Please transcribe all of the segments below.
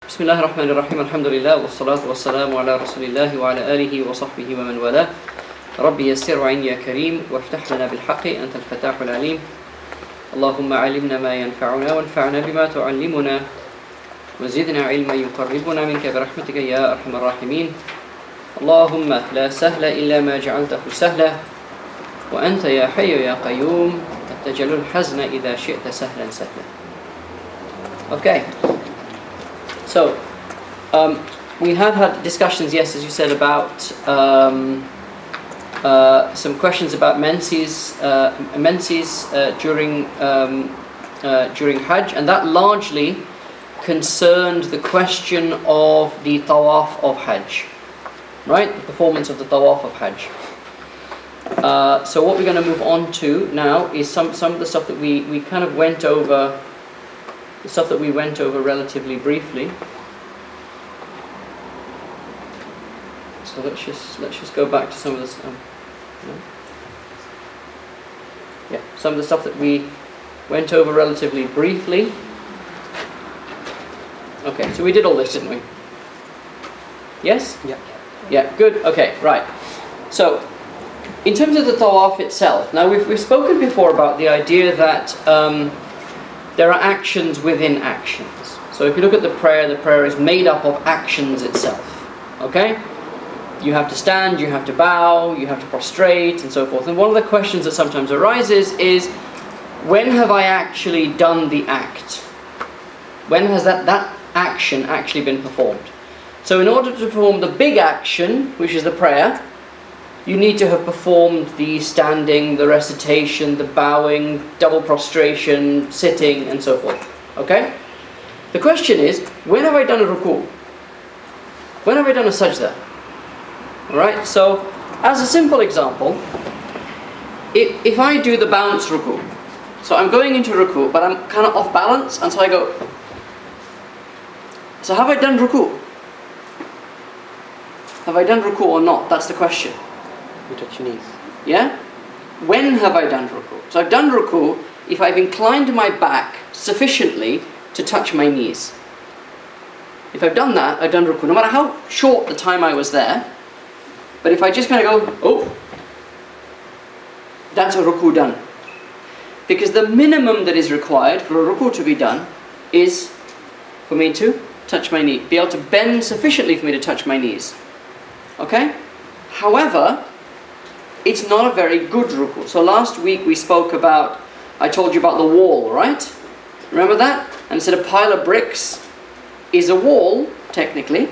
Bismillahir Rahmanir Rahim. Alhamdulillah wassalatu wassalamu ala Rasulillah wa ala alihi wa sahbihi wa man wala. Rabbi yassir wa'in ya kareem waftah lana bil haqqi anta al-fatahul alim. Allahumma alimna ma yanfa'una wanfa'na bima tu'allimuna wa zidna ilman yuqarribuna minka bi rahmatika ya arhamar rahimin. Allahumma la sahla illa ma ja'altahu sahla wa anta ya hayyu ya qayyum tajalul hazna idha syi'ta sahlan sahla. Okay. So, we have had discussions, yes, as you said, about some questions about menses during Hajj, and that largely concerned the question of the tawaf of Hajj, right? The performance of the tawaf of Hajj. So what we're going to move on to now is some of the stuff that we kind of went over. The stuff that we went over relatively briefly. So let's just go back to some of this. Some of the stuff that we went over relatively briefly. Okay, so we did all this, didn't we? Yes? Yeah. Yeah, good. Okay, right. So, in terms of the tawaf itself, now we've spoken before about the idea that there are actions within actions. So if you look at the prayer is made up of actions itself. Okay? You have to stand, you have to bow, you have to prostrate, and so forth. And one of the questions that sometimes arises is, when have I actually done the act? When has that action actually been performed? So in order to perform the big action, which is the prayer, you need to have performed the standing, the recitation, the bowing, double prostration, sitting, and so forth. Okay? The question is, when have I done a ruku'? When have I done a sajda? Alright, so as a simple example, if I do the bounce ruku', so I'm going into ruku', but I'm kind of off balance, and so I go. So have I done ruku'? Have I done ruku' or not? That's the question. You touch your knees. Yeah? When have I done ruku'? So I've done ruku' if I've inclined my back sufficiently to touch my knees. If I've done that, I've done ruku'. No matter how short the time I was there, but if I just kind of go, oh, that's a ruku' done. Because the minimum that is required for a ruku' to be done is for me to touch my knee. Be able to bend sufficiently for me to touch my knees. Okay? However, it's not a very good ruku'. So last week we spoke about, I told you about the wall, right? Remember that? And I said a pile of bricks is a wall, technically,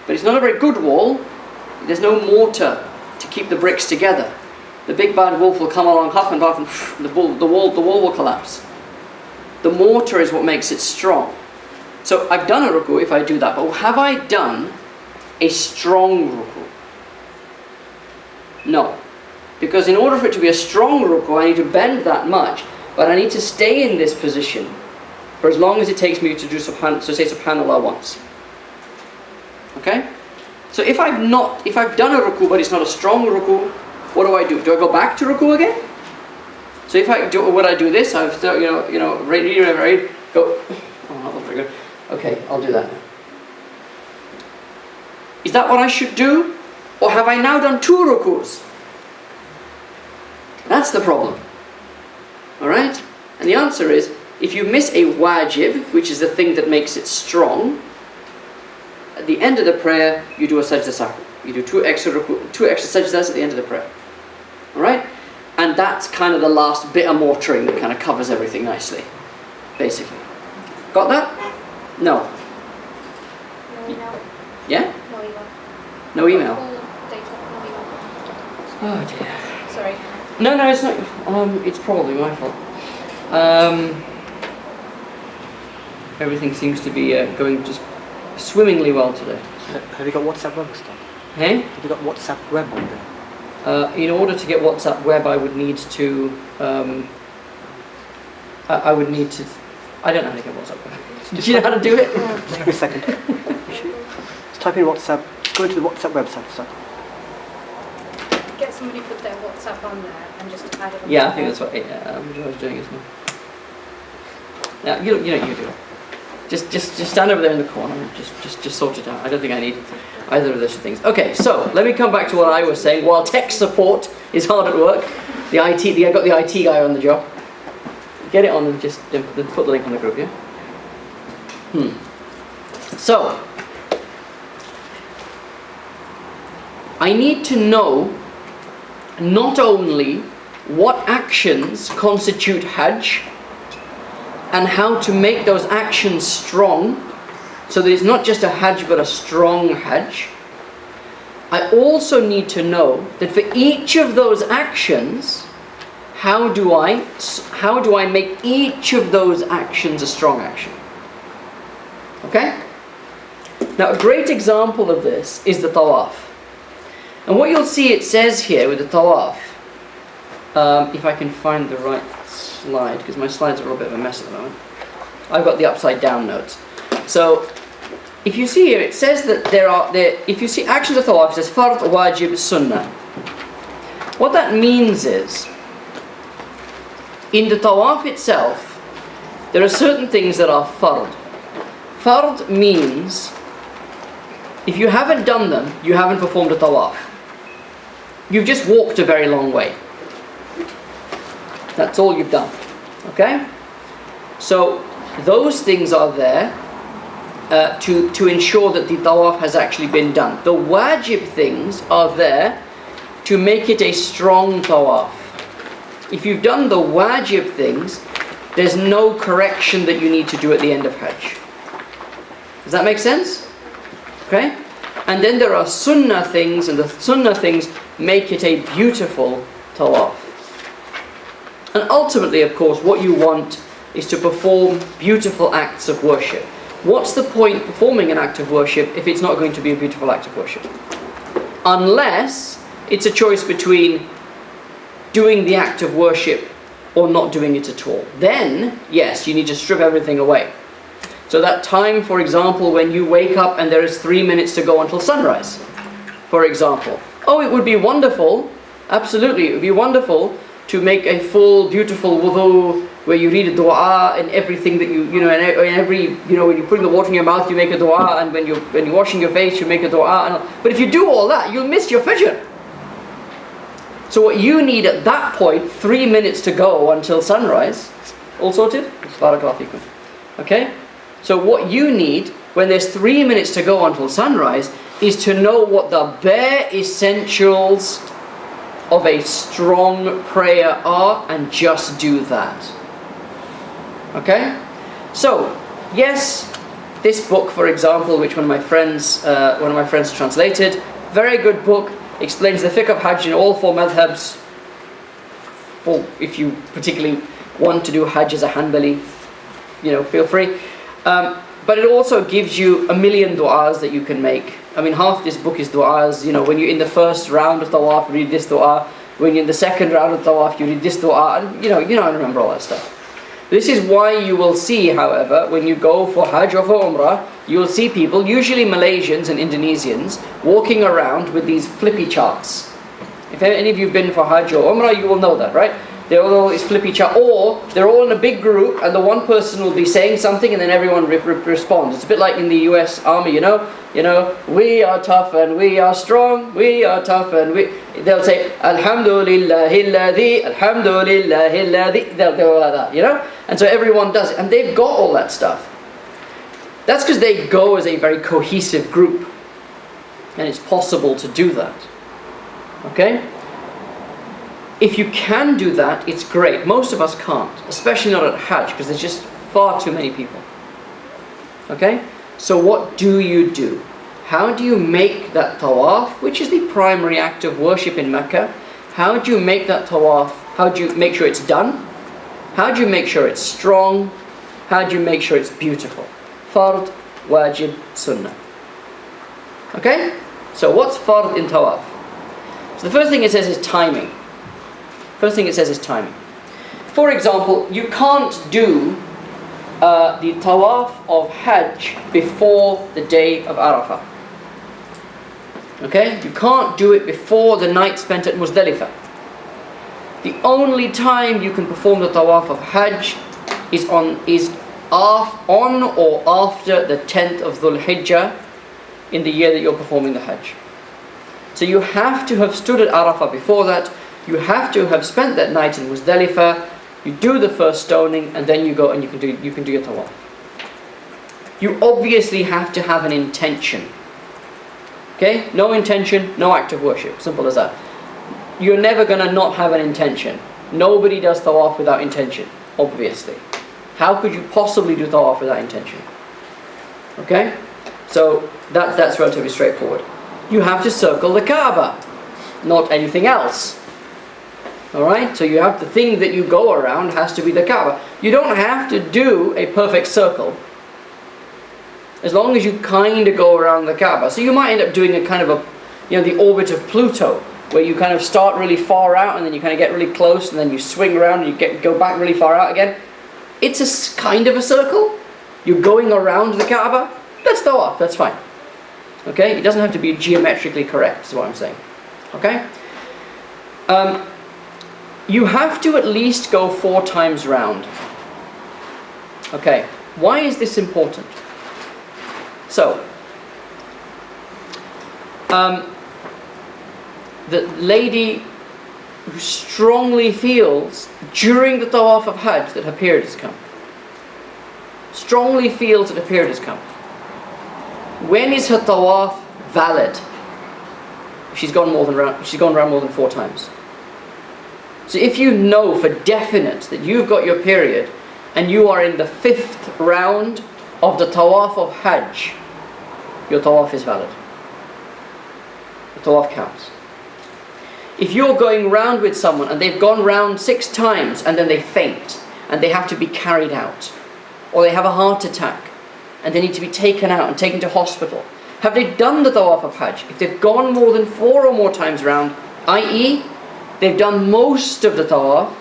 but it's not a very good wall. There's no mortar to keep the bricks together. The big bad wolf will come along, huff and puff, and the wall will collapse. The mortar is what makes it strong. So I've done a ruku' if I do that, but have I done a strong ruku'? No. Because in order for it to be a strong ruku', I need to bend that much, but I need to stay in this position for as long as it takes me to do say subhanallah once. Okay? So if I've done a ruku' but it's not a strong ruku', what do I do? Do I go back to ruku' again? So if I do, would I do this? I've go. Oh, not very good. Okay, I'll do that now. Is that what I should do? Or have I now done two ruku's? That's the problem. Alright? And the answer is, if you miss a wajib, which is the thing that makes it strong, at the end of the prayer, you do a sajda sahwi. You do two extra sajdas at the end of the prayer. Alright? And that's kind of the last bit of mortaring that kind of covers everything nicely. Basically. Got that? No. No email. Yeah? No email. No email? Full data, no email. Oh dear. Sorry. No, it's not. It's probably my fault. Everything seems to be going just swimmingly well today. Have you got WhatsApp web stuff? Hey? Have you got WhatsApp web on there? In order to get WhatsApp web, I would need to. I would need to. I don't know how to get WhatsApp web. Do you know how to do it? Give me a second. Just type in WhatsApp. Just go into the WhatsApp website. Get somebody put their WhatsApp on there and just add it on. Yeah, I think that's what I was doing, isn't it? Yeah, you do it. Just stand over there in the corner and just sort it out. I don't think I need either of those two things. Okay, so let me come back to what I was saying. While tech support is hard at work, I got the IT guy on the job. Get it on and just put the link on the group, yeah? So, I need to know not only what actions constitute Hajj and how to make those actions strong, so that it's not just a Hajj but a strong Hajj. I also need to know that for each of those actions, how do I make each of those actions a strong action? Okay? Now, a great example of this is the tawaf. And what you'll see it says here with the tawaf, if I can find the right slide, because my slides are a bit of a mess at the moment. I've got the upside down notes. So, if you see here, it says that if you see actions of tawaf, it says fard, wajib, sunnah. What that means is, in the tawaf itself, there are certain things that are fard. Fard means, if you haven't done them, you haven't performed a tawaf. You've just walked a very long way. That's all you've done. Okay? So, those things are there to ensure that the tawaf has actually been done. The wajib things are there to make it a strong tawaf. If you've done the wajib things, there's no correction that you need to do at the end of Hajj. Does that make sense? Okay? And then there are sunnah things, and the sunnah things make it a beautiful tawaf. And ultimately, of course, what you want is to perform beautiful acts of worship. What's the point performing an act of worship if it's not going to be a beautiful act of worship? Unless it's a choice between doing the act of worship or not doing it at all. Then, yes, you need to strip everything away. So that time, for example, when you wake up and there is 3 minutes to go until sunrise, for example. Oh, it would be wonderful, absolutely, it would be wonderful to make a full, beautiful wudu where you read a dua and everything that when you're putting the water in your mouth, you make a dua, and when you're washing your face, you make a dua. But if you do all that, you'll miss your fajr. So what you need at that point, 3 minutes to go until sunrise, all sorted? Barakallahu feekum. Okay? So what you need, when there's 3 minutes to go until sunrise, is to know what the bare essentials of a strong prayer are, and just do that. Okay? So, yes, this book, for example, which one of my friends translated, very good book, explains the fiqh of Hajj in all four madhabs. Or if you particularly want to do Hajj as a Hanbali, feel free. But it also gives you a million du'as that you can make. I mean, half this book is du'as. When you're in the first round of tawaf, read this du'a. When you're in the second round of tawaf, you read this du'a. And I remember all that stuff. This is why you will see, however, when you go for Hajj or for Umrah, you will see people, usually Malaysians and Indonesians, walking around with these flippy charts. If any of you have been for Hajj or Umrah, you will know that, right? They're all these flippy chart, or they're all in a big group, and the one person will be saying something, and then everyone responds. It's a bit like in the U.S. Army, we are tough and we are strong, we are tough and they'll say, Alhamdulillahi alladhi, Alhamdulillahi alladhi, they'll go like that, And so everyone does it, and they've got all that stuff. That's because they go as a very cohesive group, and it's possible to do that. Okay? If you can do that, it's great. Most of us can't, especially not at Hajj, because there's just far too many people. Okay? So what do you do? How do you make that tawaf, which is the primary act of worship in Mecca? How do you make that tawaf? How do you make sure it's done? How do you make sure it's strong? How do you make sure it's beautiful? Fard, wajib, sunnah. Okay? So what's fard in tawaf? So the first thing it says is timing. First thing it says is timing. For example, you can't do the tawaf of Hajj before the day of Arafah. Okay? You can't do it before the night spent at Muzdalifah. The only time you can perform the tawaf of Hajj is on or after the 10th of Dhul Hijjah in the year that you're performing the Hajj. So you have to have stood at Arafah before that, you have to have spent that night in Muzdalifah, you do the first stoning, and then you go and you can do your tawaf. You obviously have to have an intention. Okay? No intention, no act of worship. Simple as that. You're never going to not have an intention. Nobody does tawaf without intention, obviously. How could you possibly do tawaf without intention? Okay? So that's relatively straightforward. You have to circle the Kaaba, not anything else. Alright? So you have the thing that you go around has to be the Kaaba. You don't have to do a perfect circle, as long as you kind of go around the Kaaba. So you might end up doing a kind of a, the orbit of Pluto, where you kind of start really far out and then you kind of get really close and then you swing around and you go back really far out again. It's a kind of a circle. You're going around the Kaaba. That's tawaf, that's fine. Okay? It doesn't have to be geometrically correct, is what I'm saying. Okay? You have to at least go 4 times round. Okay, why is this important? So, the lady who strongly feels during the tawaf of Hajj that her period has come. Strongly feels that her period has come. When is her tawaf valid? She's gone around more than 4 times. So if you know for definite that you've got your period and you are in the 5th round of the tawaf of Hajj, your tawaf is valid. The tawaf counts. If you're going round with someone and they've gone round 6 times and then they faint and they have to be carried out, or they have a heart attack and they need to be taken out and taken to hospital, have they done the tawaf of Hajj? If they've gone more than 4 or more times round, i.e. they've done most of the tawaf,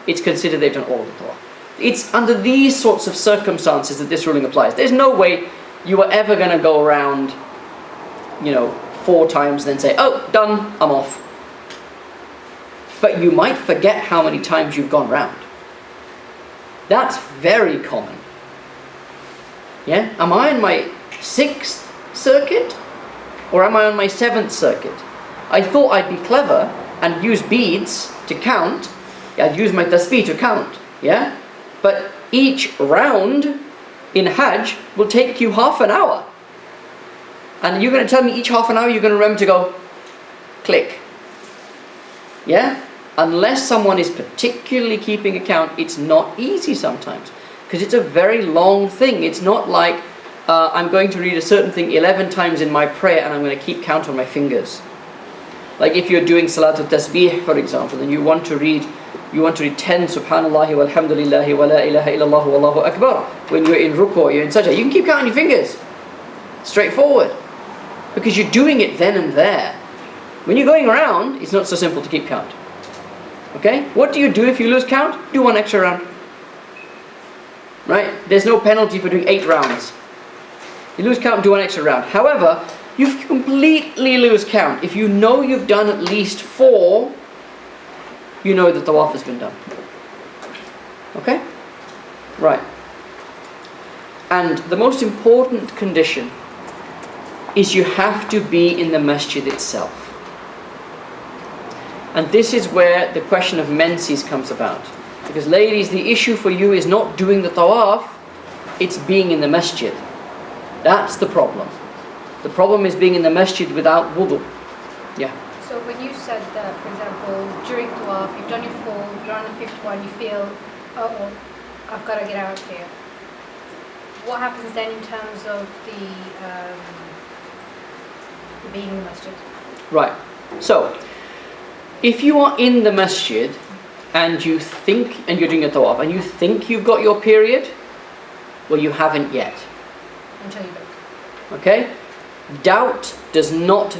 it's considered they've done all of the tawaf. It's under these sorts of circumstances that this ruling applies. There's no way you are ever going to go around, 4 times and then say, oh, done, I'm off. But you might forget how many times you've gone round. That's very common. Yeah? Am I on my 6th circuit? Or am I on my 7th circuit? I thought I'd be clever and use beads to count. I'd use my tasbih to count. Yeah? But each round in Hajj will take you half an hour. And you're going to tell me each half an hour you're going to remember to go click. Yeah? Unless someone is particularly keeping account, it's not easy sometimes. Because it's a very long thing. It's not like I'm going to read a certain thing 11 times in my prayer and I'm going to keep count on my fingers. Like if you're doing Salatul Tasbih, for example, and you want to read 10 Subhanallah walhamdulillahi wa la ilaha illallah wallahu akbar. When you're in ruku', you're in sajda, you can keep counting your fingers. Straightforward. Because you're doing it then and there. When you're going around, it's not so simple to keep count. Okay? What do you do if you lose count? Do 1 extra round. Right? There's no penalty for doing 8 rounds. You lose count, do 1 extra round. However, you completely lose count. If you know you've done at least 4, you know that the tawaf has been done. Okay? Right. And the most important condition is you have to be in the masjid itself. And this is where the question of menses comes about. Because ladies, the issue for you is not doing the tawaf, it's being in the masjid. That's the problem. The problem is being in the masjid without wudu. Yeah. So when you said that, for example, during tawaf, you've done your 4, you're on the 5th one, you feel, oh, I've got to get out of here. What happens then in terms of the being in the masjid? Right. So, if you are in the masjid and you think, and you're doing a tawaf, and you think you've got your period, well, you haven't yet. Until you don't. Okay? Doubt does not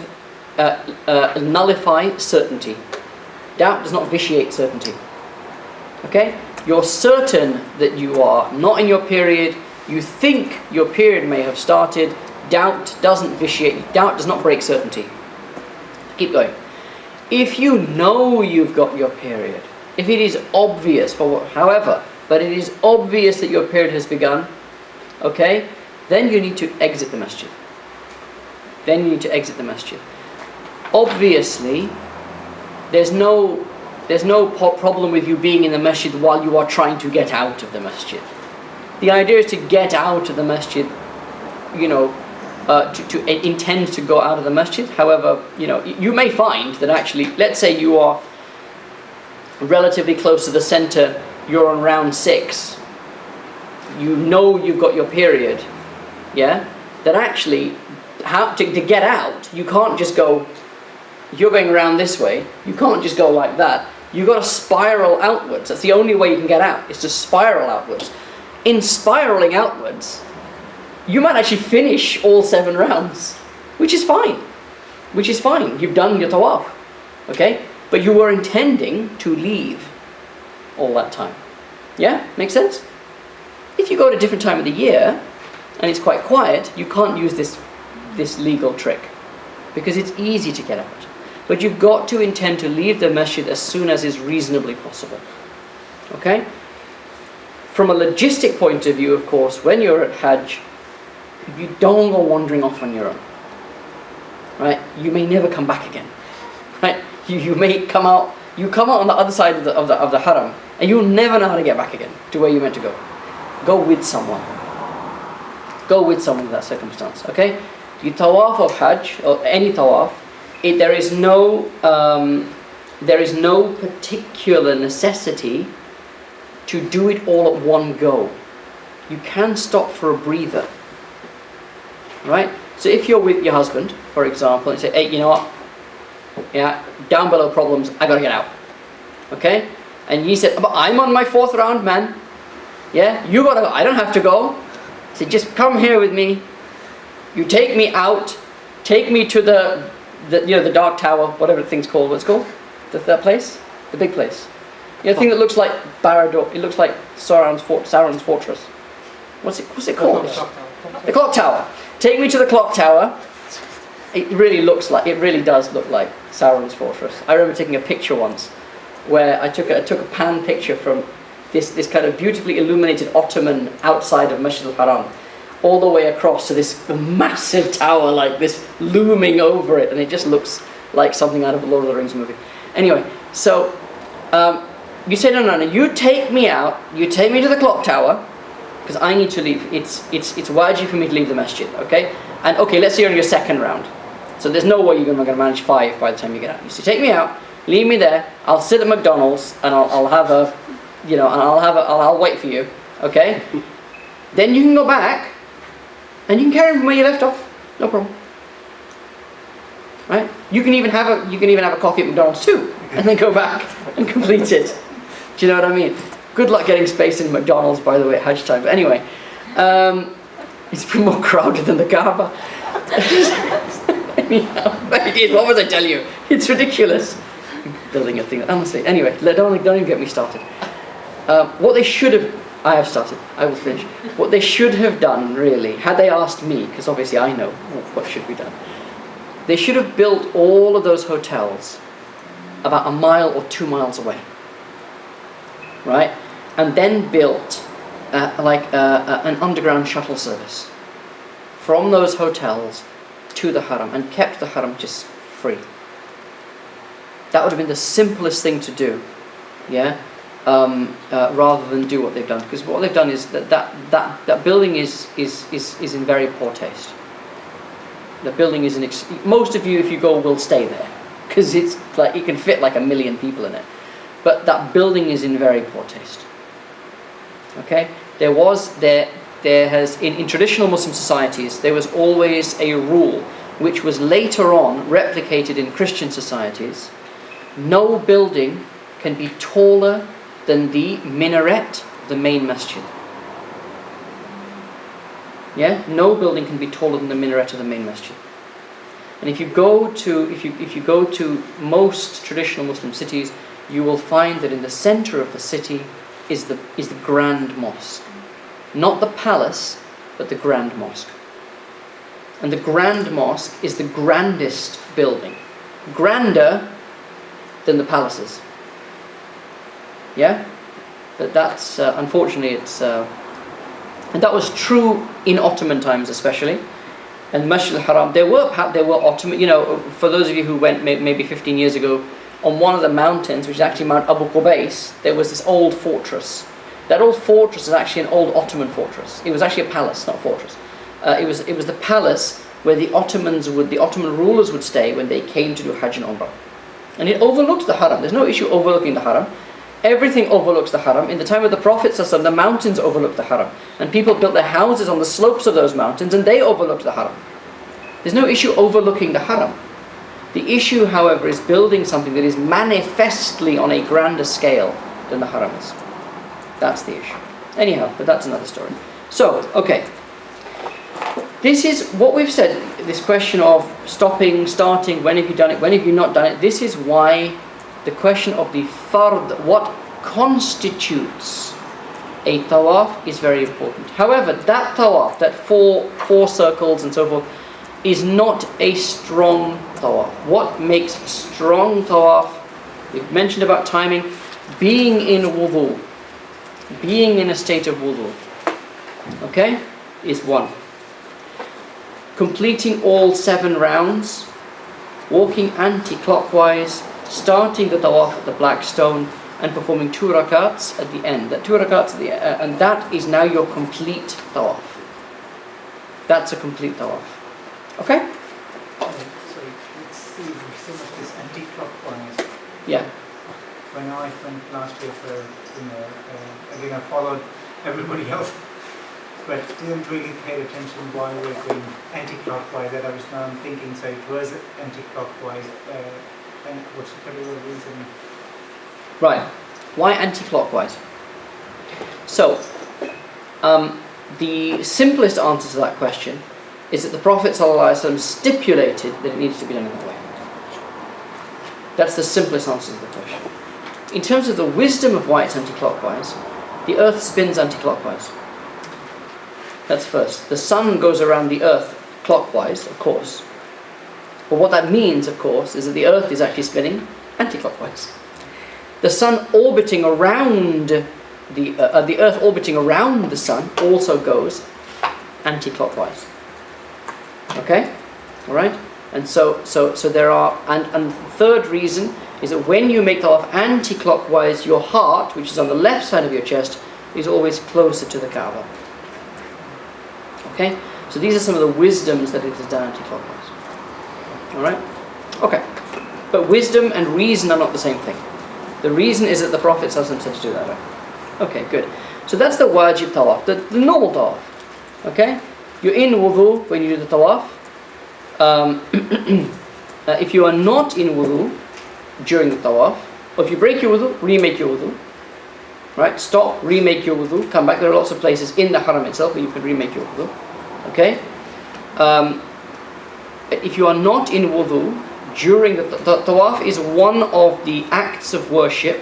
nullify certainty. Doubt does not vitiate certainty. Okay? You're certain that you are not in your period. You think your period may have started. Doubt doesn't vitiate. Doubt does not break certainty. Keep going. If you know you've got your period, if it is obvious, however, but it is obvious that your period has begun, okay, then you need to exit the masjid. Then you need to exit the masjid. Obviously, there's no problem with you being in the masjid while you are trying to get out of the masjid. The idea is to get out of the masjid, you know, to intend to go out of the masjid. However, you know, you may find that actually, let's say you are relatively close to the center, you're on round 6, you know you've got your period, yeah, that actually, to get out, you can't just go, you're going around this way, you can't just go like that. You've got to spiral outwards. That's the only way you can get out, is to spiral outwards. In spiraling outwards, you might actually finish all 7 rounds, which is fine. Which is fine. You've done your tawaf, okay? But you were intending to leave all that time. Yeah? Makes sense? If you go at a different time of the year, and it's quite quiet, you can't use this legal trick, because it's easy to get out. But you've got to intend to leave the masjid as soon as is reasonably possible. Okay? From a logistic point of view, of course, when you're at Hajj, you don't go wandering off on your own. Right? You may never come back again. Right? You may come out on the other side of the haram, and you'll never know how to get back again to where you're meant to go. Go with someone. Go with someone in that circumstance. Okay? The tawaf of Hajj, or any tawaf, there is no particular necessity to do it all at one go. You can stop for a breather. Right? So if you're with your husband, for example, and say, hey, you know what? Yeah, down below problems, I gotta get out. Okay? And you said, but I'm on my 4th round, man. Yeah? You gotta go. I don't have to go. So just come here with me. You take me out. Take me to the dark tower, whatever the thing's called. What's it called? That place? The big place. You know, the thing that looks like Barad-dûr. It looks like Sauron's fortress. What's it called? The clock tower. Take me to the clock tower. It really does look like Sauron's fortress. I remember taking a picture once where I took a pan picture from this kind of beautifully illuminated Ottoman outside of Masjid al-Haram, all the way across to this massive tower, like this looming over it, and it just looks like something out of a Lord of the Rings movie. Anyway, so you say, no, you take me out, you take me to the clock tower, because I need to leave. It's wajib for me to leave the masjid, okay? And okay, let's say you're on your 2nd round, so there's no way you're going to manage 5 by the time you get out. So take me out, leave me there. I'll sit at McDonald's and I'll have a, you know, and I'll wait for you, okay? Then you can go back. And you can carry on from where you left off, no problem. Right? You can even have a coffee at McDonald's too, and then go back and complete it. Do you know what I mean? Good luck getting space in McDonald's, by the way, at Hajj time. But anyway, it's more crowded than the Kaaba. Anyhow, but it is. What was I telling you? It's ridiculous. Building a thing. Honestly. Anyway, don't even get me started. What they should have. I have started. I will finish. What they should have done, really, had they asked me, because obviously I know what should be done, they should have built all of those hotels about 1 mile or 2 miles away, right? And then built an underground shuttle service from those hotels to the haram, and kept the haram just free. That would have been the simplest thing to do, yeah. Rather than do what they've done, because what they've done is that building is in very poor taste. The building is most of you, if you go, will stay there, because it's like you can fit like 1 million people in it. But that building is in very poor taste. Okay, there has in traditional Muslim societies there was always a rule, which was later on replicated in Christian societies. No building can be taller than the minaret of the main masjid. Yeah, no building can be taller than the minaret of the main masjid. And if you go to most traditional Muslim cities, you will find that in the center of the city is the grand mosque, not the palace, but the grand mosque. And the grand mosque is the grandest building, grander than the palaces. Yeah? But that's unfortunately and that was true in Ottoman times especially. And Masjid al-Haram, there were Ottoman, for those of you who went maybe 15 years ago, on one of the mountains, which is actually Mount Abu Qubais, there was this old fortress. That old fortress is actually an old Ottoman fortress. It was actually a palace, not a fortress. It was the palace where the Ottoman rulers would stay when they came to do Hajj and Umrah. And it overlooked the Haram. There's no issue overlooking the Haram. Everything overlooks the Haram. In the time of the Prophet ﷺ, the mountains overlooked the Haram. And people built their houses on the slopes of those mountains and they overlooked the Haram. There's no issue overlooking the Haram. The issue, however, is building something that is manifestly on a grander scale than the Haram is. That's the issue. Anyhow, but that's another story. So, okay. This is what we've said, this question of stopping, starting, when have you done it, when have you not done it. This is why the question of the fard, what constitutes a tawaf, is very important. However, that tawaf, that four circles and so forth, is not a strong tawaf. What makes strong tawaf, we've mentioned about timing, being in wudu, being in a state of wudu, okay, is one. Completing all 7 rounds, walking anti-clockwise, starting the tawaf at the black stone, and performing 2 rakats at the end. That 2 rakats at the end, and that is now your complete tawaf. That's a complete tawaf. Okay? So let's see some of this anti-clockwise. Yeah. When I went last year for, again I followed everybody else, but didn't really pay attention why we're going anti-clockwise. That I was now thinking, so it was anti-clockwise, and what's the particular reason? Right. Why anti-clockwise? So, the simplest answer to that question is that the Prophet ﷺ stipulated that it needed to be done in that way. That's the simplest answer to the question. In terms of the wisdom of why it's anti-clockwise, the earth spins anti-clockwise. That's first. The sun goes around the earth clockwise, of course. But what that means, of course, is that the earth is actually spinning anti-clockwise. The sun orbiting around the earth orbiting around the sun also goes anti-clockwise. Okay? Alright? And so there are, and the third reason is that when you make tawaf anti-clockwise, your heart, which is on the left side of your chest, is always closer to the Kaaba. Okay? So these are some of the wisdoms that it is done anti-clockwise. Alright? Okay. But wisdom and reason are not the same thing. The reason is that the Prophet ﷺ said to do that way. Okay, good. So that's the wajib tawaf, the normal tawaf. Okay? You're in wudu when you do the tawaf. If you are not in wudu during the tawaf, or if you break your wudu, remake your wudu. Right? Stop, remake your wudu, come back. There are lots of places in the haram itself where you can remake your wudu. Okay? If you are not in wudu during the tawaf, is one of the acts of worship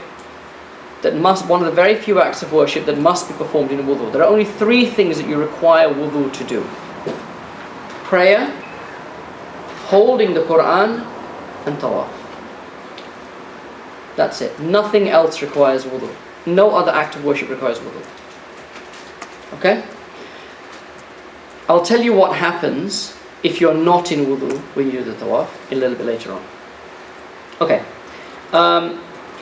one of the very few acts of worship that must be performed in wudu. There are only 3 things that you require wudu to do: prayer, holding the Quran, and tawaf. That's it. Nothing else requires wudu. No other act of worship requires wudu. Okay? I'll tell you what happens if you're not in wudu when you do the tawaf a little bit later on. Okay.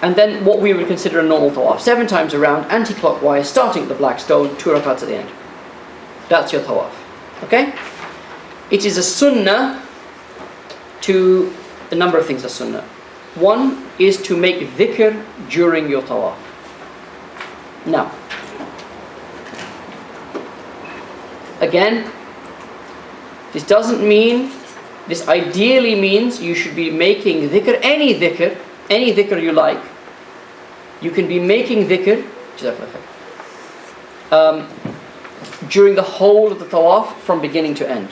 And then what we would consider a normal tawaf. 7 times around, anti-clockwise, starting at the black stone, 2 rakats at the end. That's your tawaf. Okay? It is a sunnah to... A number of things are sunnah. One is to make dhikr during your tawaf. Now, again, this doesn't mean, this ideally means you should be making dhikr, any dhikr you like. You can be making dhikr during the whole of the tawaf from beginning to end.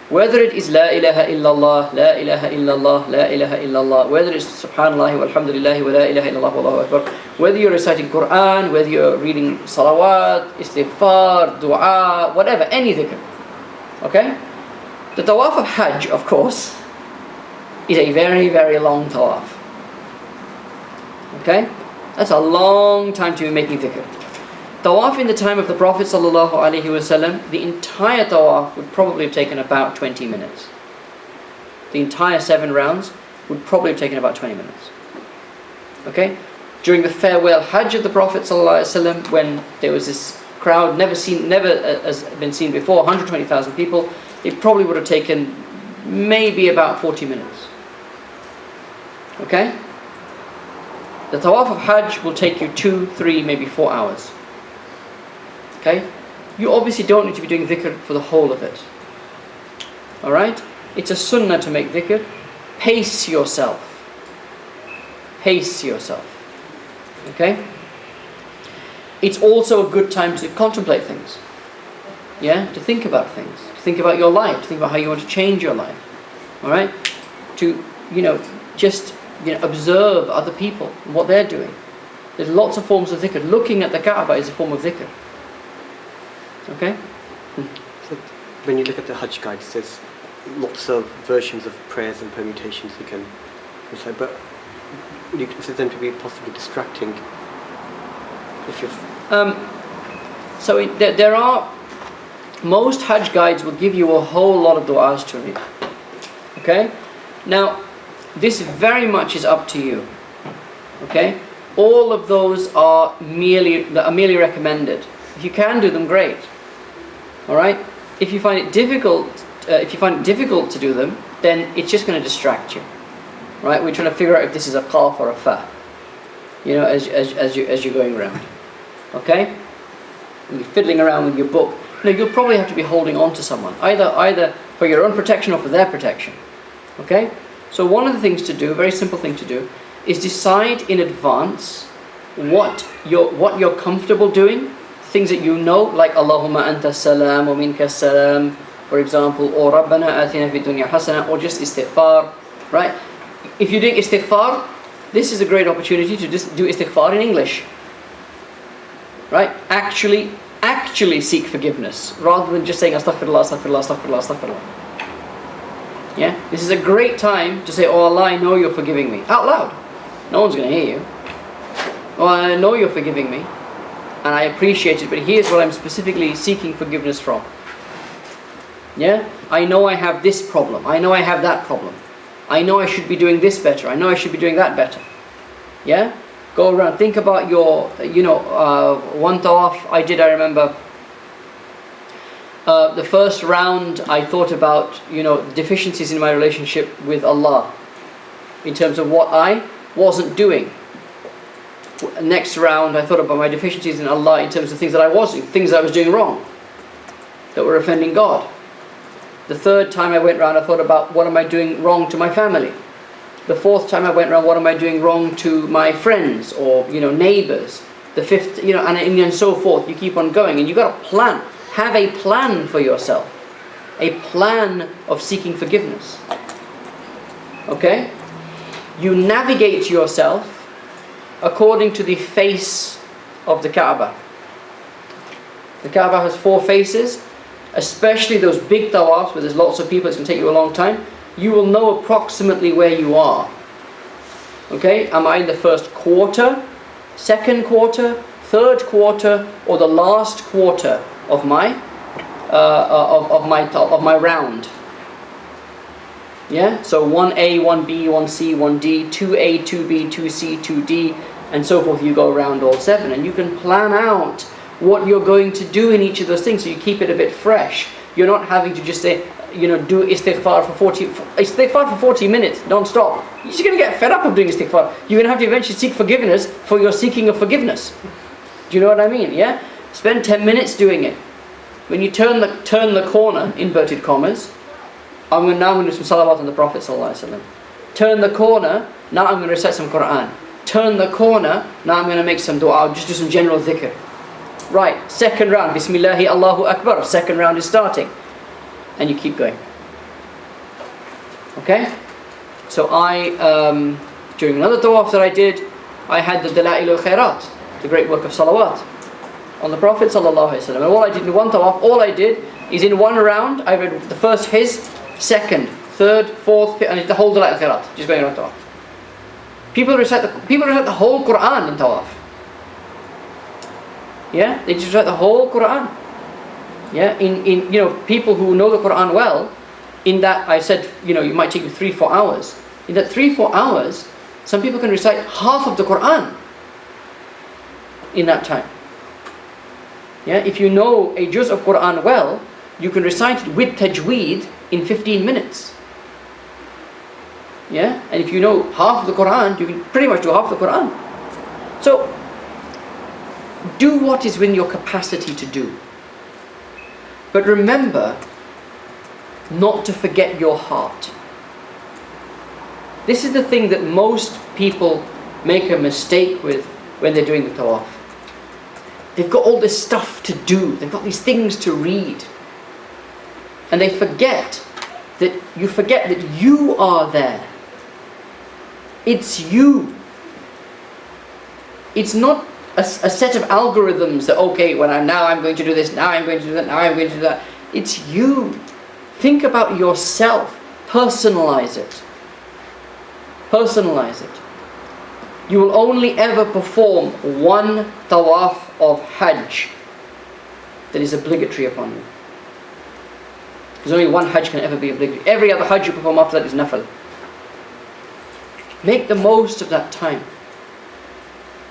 Whether it is La ilaha illallah, La ilaha illallah, La ilaha illallah, whether it's Subhanallah walhamdulillah wa La ilaha illallah wallahu akbar, whether you're reciting Quran, whether you're reading salawat, istighfar, dua, whatever, any dhikr. Okay? The tawaf of Hajj, of course, is a very, very long tawaf. Okay? That's a long time to be making dhikr. Tawaf in the time of the Prophet ﷺ, the entire tawaf would probably have taken about 20 minutes. The entire 7 rounds would probably have taken about 20 minutes. Okay? During the farewell Hajj of the Prophet ﷺ, when there was this crowd never has been seen before, 120,000 people, it probably would have taken maybe about 40 minutes. Okay? The Tawaf of Hajj will take you 2, 3, maybe 4 hours. Okay? You obviously don't need to be doing dhikr for the whole of it. Alright? It's a sunnah to make dhikr. Pace yourself. Pace yourself. Okay? It's also a good time to contemplate things. Yeah? To think about things. To think about your life. To think about how you want to change your life. Alright? To, just observe other people and what they're doing. There's lots of forms of dhikr. Looking at the Kaaba is a form of dhikr. Okay? So when you look at the Hajj guide, there's lots of versions of prayers and permutations you can recite, but would you consider them to be possibly distracting? If you're there are, most Hajj guides will give you a whole lot of du'as to read. Okay? Now, this very much is up to you. Okay? All of those are merely recommended. If you can do them, great. Alright? If you find it difficult to do them, then it's just going to distract you. Right? We're trying to figure out if this is a qaf or a fa. As you're going around. Okay? And you're fiddling around with your book. You'll probably have to be holding on to someone, either for your own protection or for their protection. Okay? So one of the things to do, very simple thing to do, is decide in advance what you're comfortable doing. Things that you know, like Allahumma anta salam wa minka salam, for example, or Rabbana atina fid dunya hasana, or just istighfar, right? If you're doing istighfar, this is a great opportunity to just do istighfar in English, right? Actually seek forgiveness, rather than just saying astaghfirullah, astaghfirullah, astaghfirullah, astaghfirullah. Yeah? This is a great time to say, oh Allah, I know you're forgiving me, out loud. No one's going to hear you. Oh, I know you're forgiving me, and I appreciate it, but here's what I'm specifically seeking forgiveness from. Yeah? I know I have this problem. I know I have that problem. I know I should be doing this better. I know I should be doing that better. Yeah? Go around, think about your, one tawaf I remember, the first round I thought about, deficiencies in my relationship with Allah, in terms of what I wasn't doing. Next round I thought about my deficiencies in Allah in terms of things that I was doing, things that I was doing wrong, that were offending God. The third time I went round I thought about what am I doing wrong to my family. The fourth time I went round, what am I doing wrong to my friends or neighbours. The fifth, and so forth. You keep on going, and you've got a plan. Have a plan for yourself, a plan of seeking forgiveness. Okay? You navigate yourself according to the face of the Kaaba. The Kaaba has 4 faces, especially those big tawafs where there's lots of people. It's going to take you a long time. You will know approximately where you are. Okay? Am I in the first quarter, second quarter, third quarter, or the last quarter of my round? Yeah? So 1A, 1B, 1C, 1D, 2A, 2B, 2C, 2D, and so forth. You go around all 7, and you can plan out what you're going to do in each of those things, so you keep it a bit fresh. You're not having to just say, do istighfar for 40 minutes, don't stop. You're just going to get fed up of doing istighfar. You're going to have to eventually seek forgiveness for your seeking of forgiveness. Do you know what I mean? Yeah? Spend 10 minutes doing it. When you turn the corner, inverted commas, I'm going to do some salawat on the Prophet ﷺ. Turn the corner, now I'm going to recite some Quran. Turn the corner, now I'm going to make some dua. I'll just do some general dhikr. Right, second round, Bismillahi Allahu Akbar. Second round is starting. And you keep going. Okay? So during another tawaf that I did, I had the Dala'il al-Khairat, the great work of salawat on the Prophet ﷺ. And all I did in one tawaf, all I did is in one round, I read the first his, second, third, fourth, fifth, and the whole Dala'il al-Khairat, just going around tawaf. People recite the whole Quran in tawaf. Yeah, they just recite the whole Quran. Yeah, in people who know the Quran well, in that I said, you might take you 3-4 hours. In that 3-4 hours, some people can recite half of the Quran in that time. Yeah, if you know a juz of Quran well, you can recite it with tajweed in 15 minutes. Yeah, and if you know half of the Quran, you can pretty much do half the Quran. So, do what is within your capacity to do. But remember not to forget your heart. This is the thing that most people make a mistake with when they're doing the tawaf. They've got all this stuff to do. They've got these things to read. And they forget that you are there. It's you. It's not a set of algorithms that, okay, now I'm going to do this, now I'm going to do that, now I'm going to do that. It's you. Think about yourself. Personalize it. Personalize it. You will only ever perform one tawaf of Hajj that is obligatory upon you. There's only one Hajj can ever be obligatory. Every other Hajj you perform after that is nafil. Make the most of that time.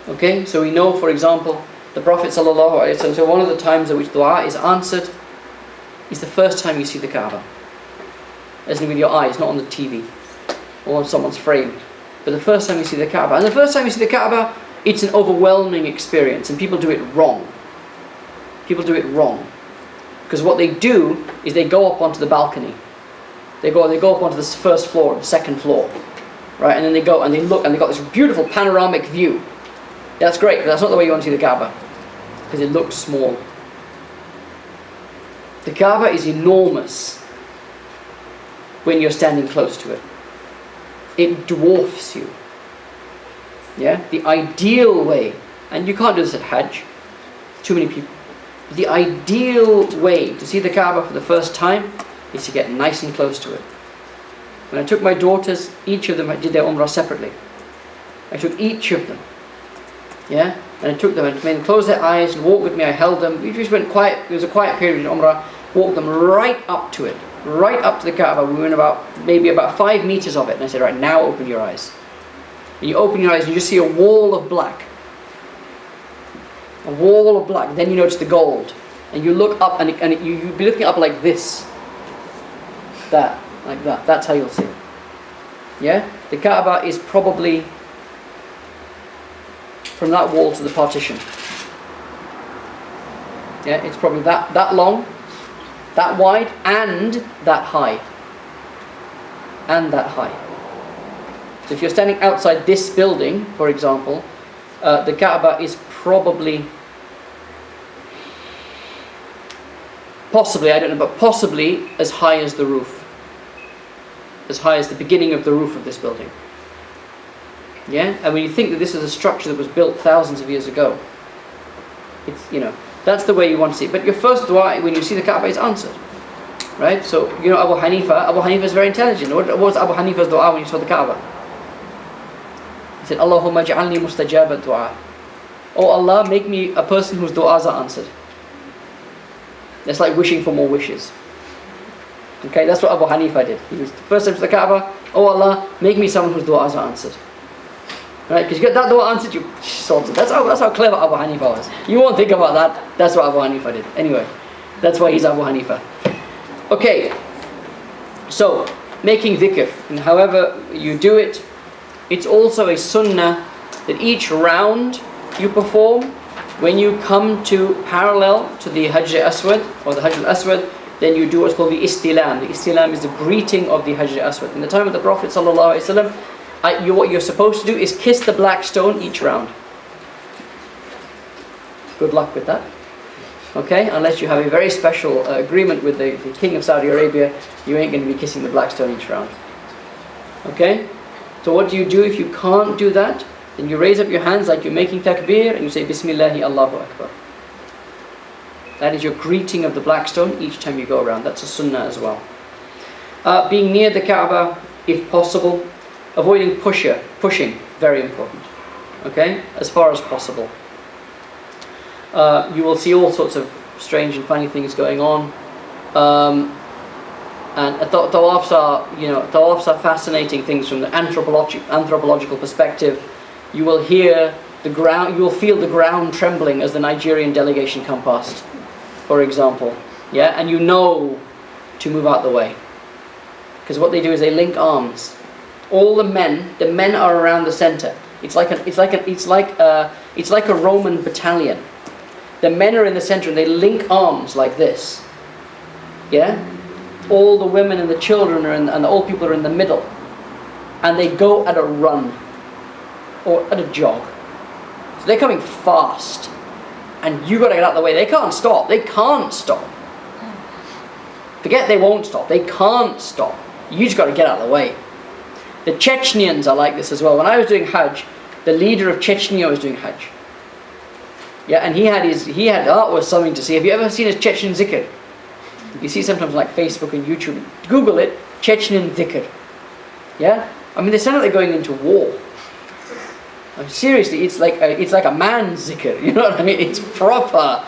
Okay, so we know, for example, the Prophet ﷺ, so one of the times at which dua is answered is the first time you see the Kaaba. As in with your eyes, not on the TV or on someone's frame. But the first time you see the Kaaba. And the first time you see the Kaaba, it's an overwhelming experience, and people do it wrong. People do it wrong. Because what they do is they go up onto the balcony. They go up onto the first floor, the second floor. Right, and then they go and they look and they've got this beautiful panoramic view. That's great, but that's not the way you want to see the Kaaba. Because it looks small. The Kaaba is enormous when you're standing close to it. It dwarfs you. Yeah? The ideal way, and you can't do this at Hajj, too many people. The ideal way to see the Kaaba for the first time is to get nice and close to it. When I took my daughters, each of them did their Umrah separately. I took each of them. Yeah? And I took them and made them close their eyes and walk with me. I held them. We just went quiet. It was a quiet period in Umrah. Walked them right up to it. Right up to the Kaaba. We went maybe about 5 meters of it. And I said, right, now open your eyes. And you open your eyes and you just see a wall of black. A wall of black. Then you notice the gold. And you look up and you'll be looking up like this. That. Like that. That's how you'll see it. Yeah? The Kaaba is probably from that wall to the partition. Yeah? It's probably that long, that wide, and that high. And that high. So if you're standing outside this building, for example, the Kaaba is probably, possibly, I don't know, but possibly as high as the roof. As high as the beginning of the roof of this building. Yeah? And when you think that this is a structure that was built thousands of years ago, it's, that's the way you want to see it. But your first dua when you see the Kaaba is answered. Right? So, Abu Hanifa is very intelligent. What was Abu Hanifa's dua when he saw the Kaaba? He said, Allahumma ja'alni mustajaba dua. Oh Allah, make me a person whose du'as are answered. That's like wishing for more wishes. Okay, that's what Abu Hanifa did. He was the first time to the Kaaba, oh Allah, make me someone whose du'as are answered. Right, because you get that dua answered, you sorted. That's how clever Abu Hanifa was. You won't think about that. That's what Abu Hanifa did. Anyway, that's why he's Abu Hanifa. Okay, so making dhikr, and however you do it, it's also a sunnah that each round you perform, when you come to parallel to the Hajj Aswad or the Hajj al-Aswad, then you do what's called the istilam. The istilam is the greeting of the Hajj al-Aswad. In the time of the Prophet ﷺ, what you're supposed to do is kiss the black stone each round. Good luck with that. Okay, unless you have a very special agreement with the King of Saudi Arabia, you ain't going to be kissing the black stone each round. Okay, so what do you do if you can't do that? Then you raise up your hands like you're making takbir and you say Bismillahi Allahu Akbar. That is your greeting of the black stone each time you go around. That's a sunnah as well. Being near the Kaaba, if possible, avoiding pushing. Very important. Okay, as far as possible. You will see all sorts of strange and funny things going on. And tawafs are fascinating things from the anthropological perspective. You will hear the ground, you will feel the ground trembling as the Nigerian delegation come past, for example. Yeah, and you know to move out the way, because what they do is they link arms. All the men are around the center. It's like a Roman battalion. The men are in the center and they link arms like this. Yeah? All the women and the children and the old people are in the middle. And they go at a run. Or at a jog. So they're coming fast. And you got to get out of the way. They can't stop. They can't stop. Forget they won't stop. They can't stop. You just got to get out of the way. The Chechnyans are like this as well. When I was doing Hajj, the leader of Chechnya was doing Hajj. Yeah, and that was something to see. Have you ever seen his Chechen zikr? You see sometimes like Facebook and YouTube. Google it, Chechen zikr. Yeah? I mean, they sound like they're going into war. I mean, seriously, it's like a man's zikr. You know what I mean? It's proper,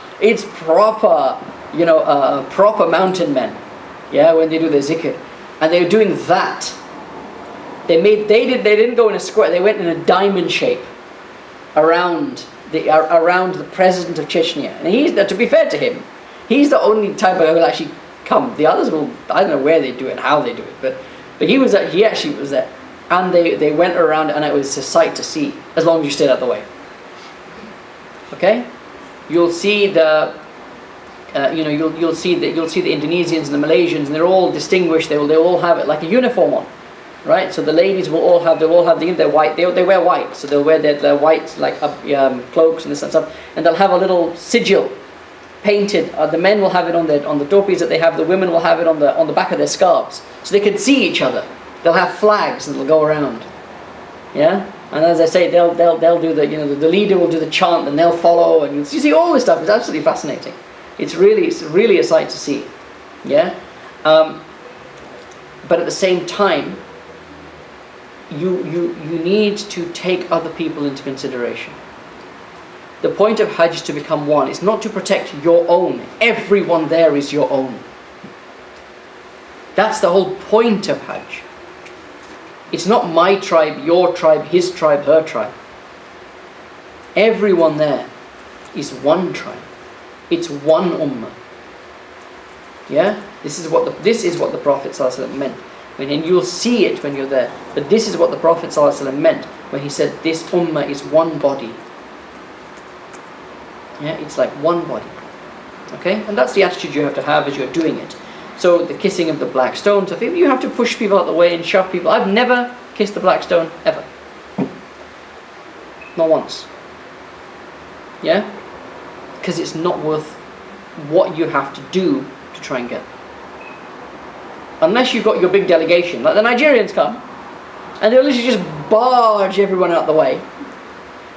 proper mountain men. Yeah, when they do their zikr. And they're doing that. They didn't go in a square, they went in a diamond shape around the president of Chechnya. And to be fair to him, he's the only type of guy who will actually come. The others will, I don't know where they do it and how they do it, but he actually was there. And they went around and it was a sight to see, as long as you stayed out of the way. Okay? You'll see you'll see the Indonesians and the Malaysians, and they're all distinguished. They all have it like a uniform on. Right, so the ladies will all have their white. They wear white, so they'll wear their white like cloaks and this and stuff, and they'll have a little sigil painted. The men will have it on the topis that they have. The women will have it on the back of their scarves, so they can see each other. They'll have flags and they'll go around. Yeah, and as I say, they'll do the leader will do the chant and they'll follow, and you see all this stuff. It's absolutely fascinating. It's really a sight to see. Yeah, but at the same time, you need to take other people into consideration. The point of Hajj is to become one. It's not to protect your own. Everyone there is your own. That's the whole point of Hajj. It's not my tribe, your tribe, his tribe, her tribe. Everyone there is one tribe. It's one ummah. Yeah? This is what the Prophet ﷺ meant. And you'll see it when you're there. But this is what the Prophet ﷺ meant when he said this ummah is one body. Yeah, it's like one body. Okay? And that's the attitude you have to have as you're doing it. So the kissing of the black stone, so you have to push people out of the way and shove people. I've never kissed the black stone, ever. Not once. Yeah? Because it's not worth what you have to do to try and get there. Unless you've got your big delegation, like the Nigerians come, and they'll literally just barge everyone out the way.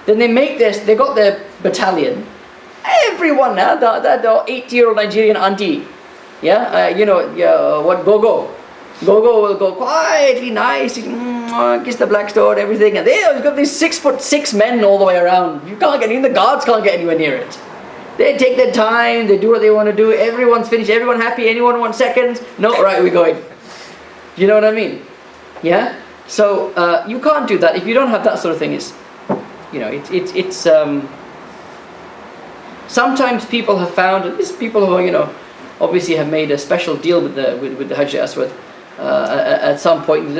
Then they got their battalion. Everyone now, the 80-year-old Nigerian auntie, Gogo will go quietly, nice, kiss the black stone, everything, and they've got these 6'6" men all the way around. You can't get in, the guards can't get anywhere near it. They take their time, they do what they want to do, everyone's finished, everyone happy, anyone want seconds? No, right, we're going. You know what I mean? Yeah? So, you can't do that. If you don't have that sort of thing, sometimes people have found, and these people who obviously have made a special deal with the Hajj Aswad, at some point,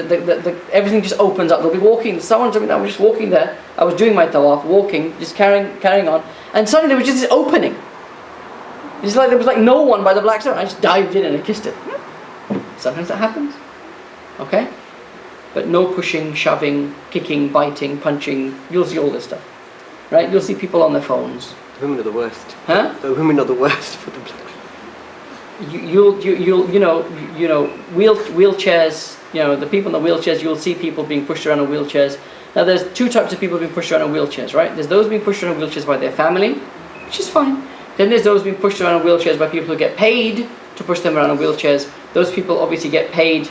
everything just opens up. They'll be walking, I was just walking there, I was doing my tawaf, walking, just carrying on, and suddenly there was just this opening. It's like there was like no one by the black stone. I just dived in and I kissed it. Sometimes that happens. Okay? But no pushing, shoving, kicking, biting, punching. You'll see all this stuff. Right? You'll see people on their phones. The women are the worst. Huh? The women are the worst for the black. Wheelchairs, the people in the wheelchairs, you'll see people being pushed around in wheelchairs. Now there's two types of people being pushed around in wheelchairs, right? There's those being pushed around in wheelchairs by their family, which is fine. Then there's those being pushed around in wheelchairs by people who get paid to push them around in wheelchairs. Those people obviously get paid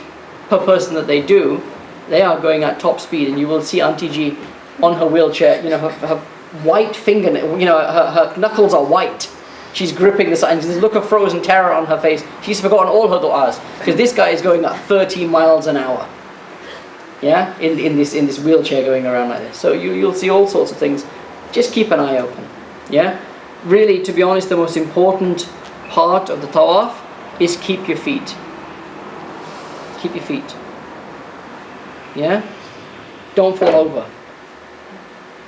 per person that they do. They are going at top speed, and you will see Auntie G on her wheelchair. You know, her white fingernail, you know, her knuckles are white. She's gripping the sign. There's a look of frozen terror on her face. She's forgotten all her du'as because this guy is going at 30 miles an hour. Yeah, in this wheelchair going around like this. So you'll see all sorts of things. Just keep an eye open. Yeah, really, to be honest, the most important part of the tawaf is keep your feet. Keep your feet. Yeah, don't fall over.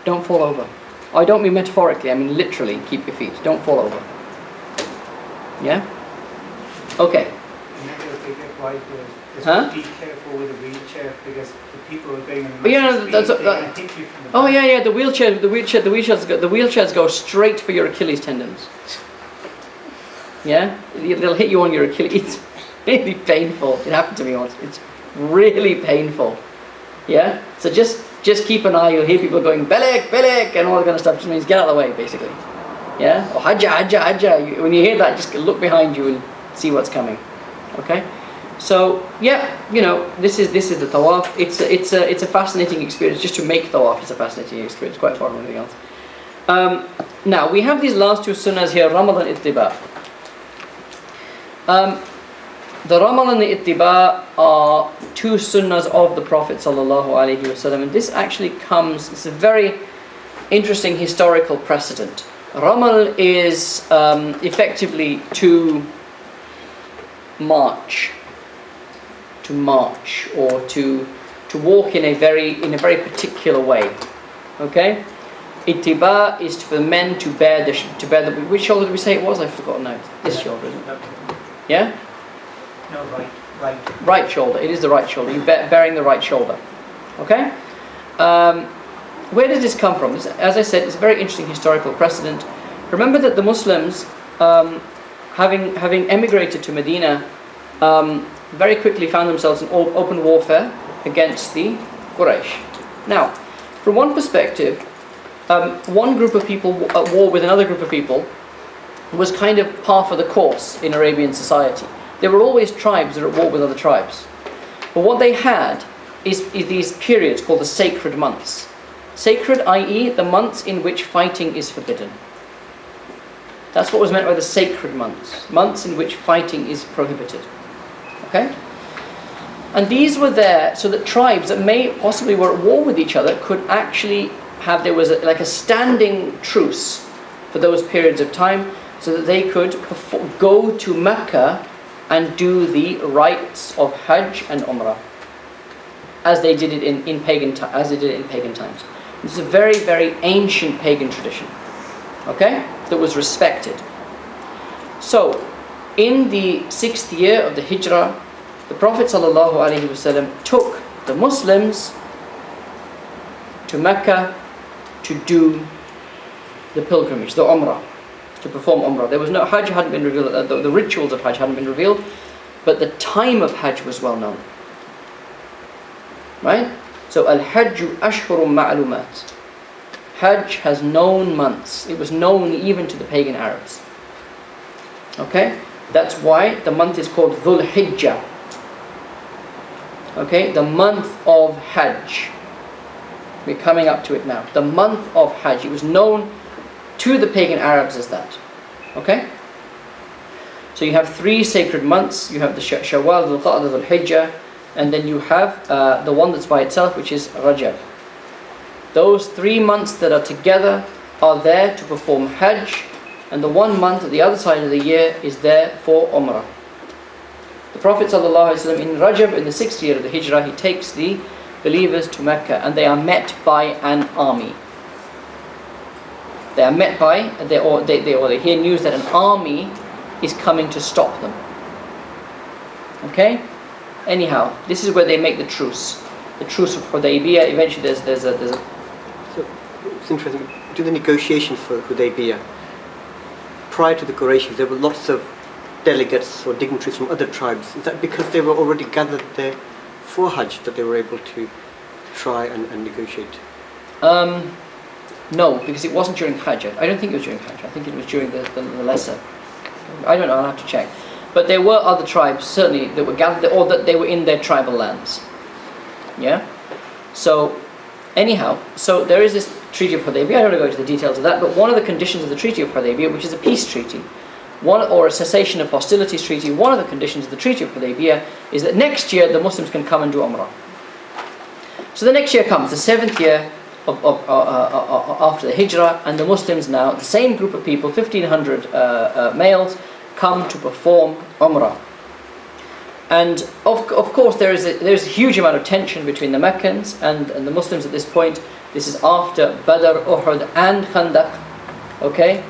Don't fall over. I don't mean metaphorically, I mean literally keep your feet. Don't fall over. Yeah? Okay. Huh? Be careful with the wheelchair because the people are going in the Yeah, that's hit you from the oh back. yeah, the wheelchairs go straight for your Achilles tendons. Yeah? They'll hit you on your Achilles. It's really painful. It happened to me once. It's really painful. Yeah? So just keep an eye. You'll hear people going Belek, Belek and all that kind of stuff. Just means get out of the way, basically. Yeah? Or Hajja, Hajja, Hajja. When you hear that, just look behind you and see what's coming. Okay? So yeah, you know, this is the tawaf. It's a fascinating experience. Just to make tawaf is a fascinating experience, quite far from anything else. Now we have these last two sunnahs here, Ramadan ittiba. The Ramadan and the ittiba are two sunnahs of the Prophet sallallahu alaihi wasallam, and this actually comes. It's a very interesting historical precedent. Ramal is effectively to march, or to walk in a very particular way. Okay, ittiba is for the men to bear the which shoulder did we say it was? I've forgotten now. This shoulder, isn't it? Yeah. No, right. Right shoulder. It is the right shoulder. You're bearing the right shoulder. Okay. Where does this come from? As I said, it's a very interesting historical precedent. Remember that the Muslims, having emigrated to Medina, very quickly found themselves in open warfare against the Quraysh. Now, from one perspective, one group of people at war with another group of people was kind of par for the course in Arabian society. There were always tribes that were at war with other tribes. But what they had is these periods called the sacred months. Sacred, i.e. the months in which fighting is forbidden. That's what was meant by the sacred months. Months in which fighting is prohibited. Okay? And these were there so that tribes that may possibly were at war with each other could actually have, there was like a standing truce for those periods of time so that they could go to Mecca and do the rites of Hajj and Umrah as they did it in pagan times. This is a very, very ancient pagan tradition, okay, that was respected. So, in the 6th year of the Hijrah, the Prophet ﷺ took the Muslims to Mecca to do the pilgrimage, the Umrah, to perform Umrah. There was no Hajj, hadn't been revealed, the rituals of Hajj hadn't been revealed, but the time of Hajj was well known. Right? So al-Hajju ashhurum ma'lumat. Hajj has known months. It was known even to the pagan Arabs. Okay? That's why the month is called Dhul Hijjah. Okay? The month of Hajj. We're coming up to it now. The month of Hajj. It was known to the pagan Arabs as that. Okay? So you have 3 sacred months. You have the Shawwal, the Dhul-Qa'dah, the Dhul-Hijjah, and then you have the one that's by itself, which is Rajab. Those 3 months that are together are there to perform Hajj, and the 1 month at the other side of the year is there for Umrah. The Prophet ﷺ in Rajab, in the 6th year of the Hijrah, he takes the believers to Mecca, and they are met by an army. They are met by, they hear news that an army is coming to stop them. Okay? Anyhow, this is where they make the truce of Hudaybiyah. Eventually there's a So, it's interesting, during the negotiations for Hudaybiyah, prior to the Quraysh, there were lots of delegates or dignitaries from other tribes. Is that because they were already gathered there for Hajj that they were able to try and negotiate? No, because it wasn't during Hajj. I don't think it was during Hajj. I think it was during the lesser. I don't know, I'll have to check. But there were other tribes, certainly, that were gathered, or that they were in their tribal lands. Yeah? So, anyhow, so there is this Treaty of Hudaybiyah. I don't want to go into the details of that, but one of the conditions of the Treaty of Hudaybiyah, which is a peace treaty, or a cessation of hostilities treaty, one of the conditions of the Treaty of Hudaybiyah is that next year the Muslims can come and do Umrah. So the next year comes, the 7th year after the Hijrah, and the Muslims now, the same group of people, 1,500 males, come to perform Umrah. And of course there's a huge amount of tension between the Meccans and the Muslims at this point. This is after Badr, Uhud and Khandaq. Okay?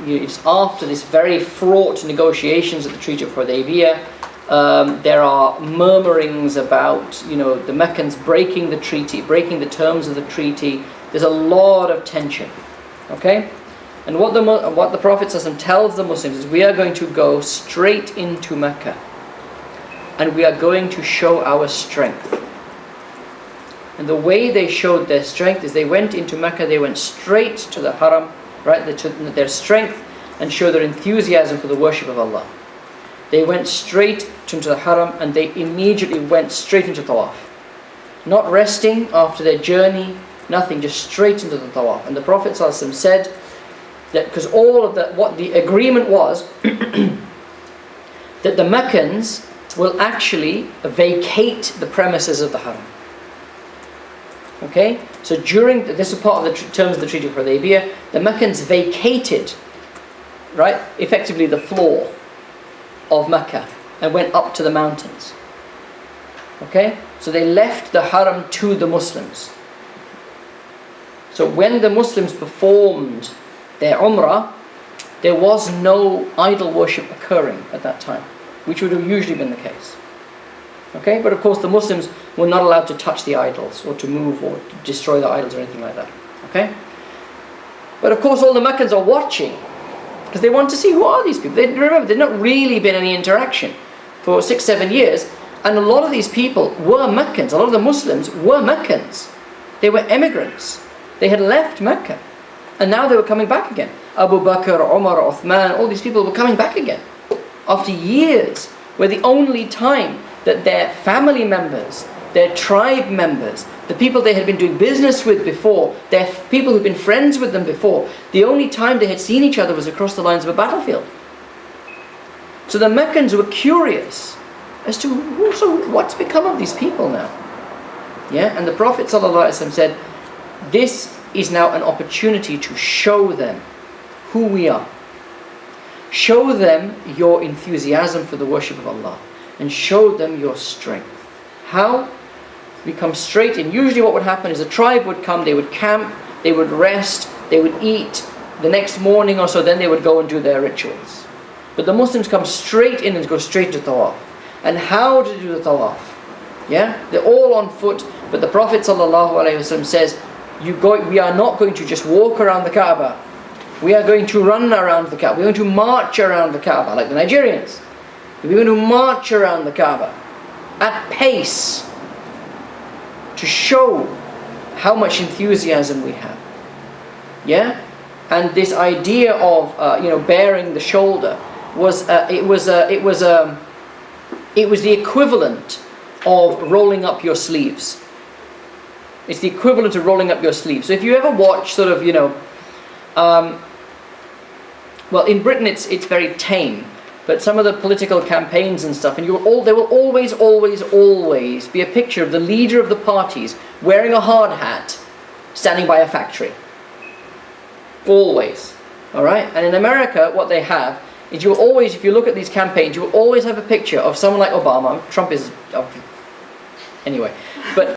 It's after this very fraught negotiations at the Treaty of Hudaybiyah. There are murmurings about the Meccans breaking the treaty, breaking the terms of the treaty. There's a lot of tension. Okay? And what the Prophet ﷺ tells the Muslims is, we are going to go straight into Mecca, and we are going to show our strength. And the way they showed their strength is they went into Mecca, they went straight to the Haram, right? They took their strength and showed their enthusiasm for the worship of Allah. They went straight into the Haram, and they immediately went straight into Tawaf. Not resting after their journey, nothing, just straight into the Tawaf. And the Prophet ﷺ said that because all of what the agreement was, that the Meccans will actually vacate the premises of the Haram. Okay? So this is part of the terms of the Treaty of Hudaybiyah. The Meccans vacated, right, effectively the floor of Mecca and went up to the mountains. Okay? So they left the Haram to the Muslims. So when the Muslims performed their Umrah, there was no idol worship occurring at that time, which would have usually been the case. Okay? But of course the Muslims were not allowed to touch the idols or to move or to destroy the idols or anything like that. Okay? But of course all the Meccans are watching, because they want to see, who are these people? Remember, there'd not really been any interaction for 6-7 years, and a lot of these people were Meccans. A lot of the Muslims were Meccans. They were immigrants. They had left Mecca, and now they were coming back again. Abu Bakr, Umar, Uthman, all these people were coming back again after years, where the only time that their family members, their tribe members, the people they had been doing business with before, their people who'd been friends with them before, the only time they had seen each other was across the lines of a battlefield. So the Meccans were curious as to, what's become of these people now? Yeah, and the Prophet ﷺ said, this is now an opportunity to show them who we are. Show them your enthusiasm for the worship of Allah, and show them your strength. How? We come straight in. Usually what would happen is a tribe would come, they would camp, they would rest, they would eat. The next morning or so, then they would go and do their rituals. But the Muslims come straight in and go straight to Tawaf. And how to do the Tawaf? Yeah? They're all on foot, but the Prophet ﷺ says, we are not going to just walk around the Kaaba. We are going to run around the Kaaba. We're going to march around the Kaaba, like the Nigerians. We're going to march around the Kaaba at pace to show how much enthusiasm we have. Yeah? And this idea of bearing the shoulder was it was the equivalent of rolling up your sleeves. It's the equivalent of rolling up your sleeves. So if you ever watch sort of, well, in Britain it's very tame, but some of the political campaigns and stuff, and there will always be a picture of the leader of the parties wearing a hard hat, standing by a factory. Always. Alright? And in America, what they have is you will always, if you look at these campaigns, you will always have a picture of someone like Obama. Trump is, anyway, but